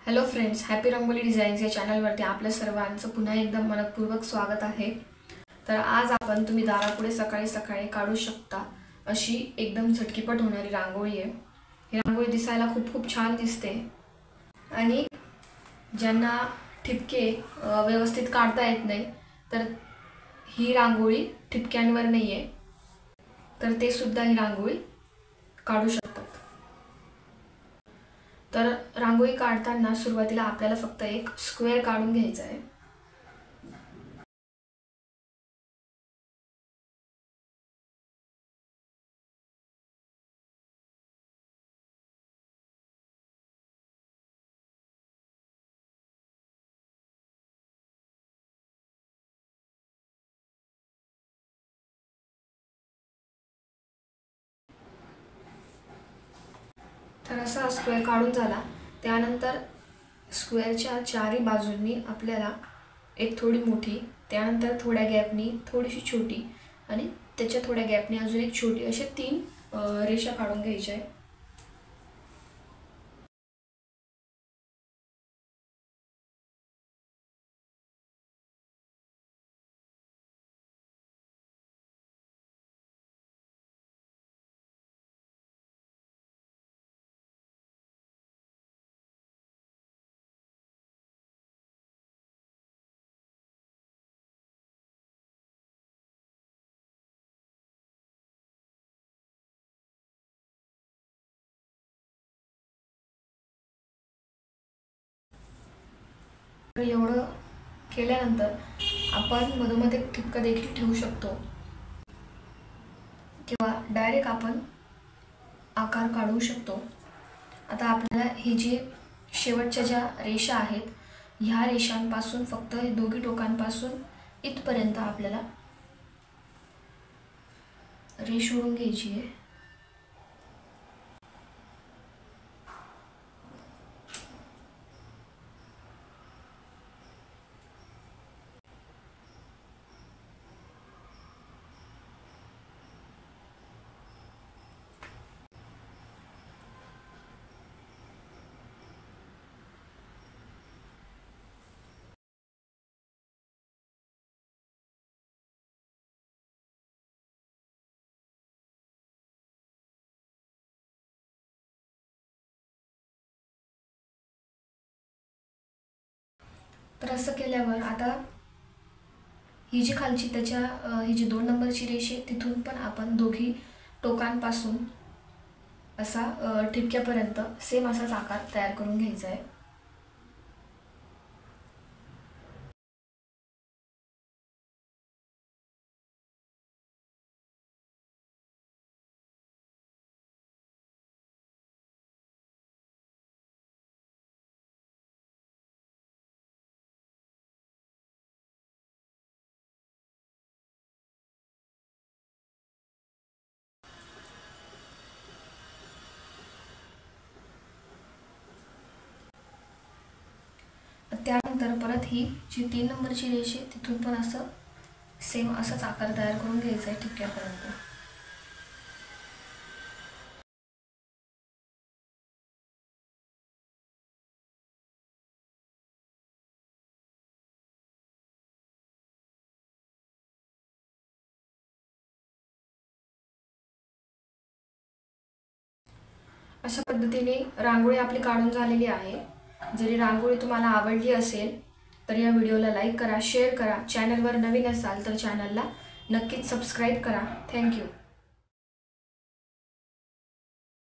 Hello friends, happy rangoli designs या चॅनलवरती आपल्या सर्वांचं पुन्हा एकदा मनपूर्वक स्वागत आहे। तर आज आपण तुम्ही दारापुढे सकाळी सकाळी काढू शकता अशी एकदम झटकीपट होणारी रांगोळी आहे। ही रांगोळी दिसायला खूप छान दिसते आणि ज्यांना ठिपके व्यवस्थित काढता येत नाही तर ही रांगोळी ठिपक्यांवर नाही आहे, तर ते सुद्धा ही रांगोळी काढू शकतात। तर रांगोळी काढताना सुरुवातीला आपल्याला फक्त एक स्क्वेअर काढून घ्यायचा आहे। तर असा स्क्वेअर काढून झाला त्यानंतर स्क्वेअरच्या चारही बाजूंनी आपल्याला एक थोडी मोठी, त्यानंतर थोड्या गॅपनी थोडीशी छोटी आणि त्याच्या थोड्या गॅपनी अजून एक छोटी अशा तीन रेषा काढून घ्यायच्या आहे। तर एवढं केल्यानंतर आपण मधोमध एक ठिपका देखील ठेवू शकतो किंवा डायरेक्ट आपण आकार काढू शकतो। आता आपल्याला ही जी शेवटच्या ज्या रेषा आहेत ह्या रेषांपासून फक्त हे दोघी टोकांपासून इथपर्यंत आपल्याला रेष ओढून घ्यायची आहे। तर असं केल्यावर आता ही जी खालची ही जी 2 नंबरची रेष आहे तिथून पण आपण दोघी टोकांपासून असा ठिपक्यापर्यंत सेम असाच आकार तयार करून घ्यायचा आहे। त्यानंतर परत ही जी 3 नंबरची रेष आहे तिथून पण असं सेम असाच आकार तयार करून घ्यायचा आहे ठिपक्यापर्यंत। अशा पद्धतीने रांगोळी आपली काढून झालेली आहे। जरी रांगोळी तुम्हाला आवडली असेल तर या व्हिडिओला लाईक करा, शेअर करा। चॅनलवर नवीन असाल तर चॅनलला नक्कीच सबस्क्राईब करा। थँक्यू।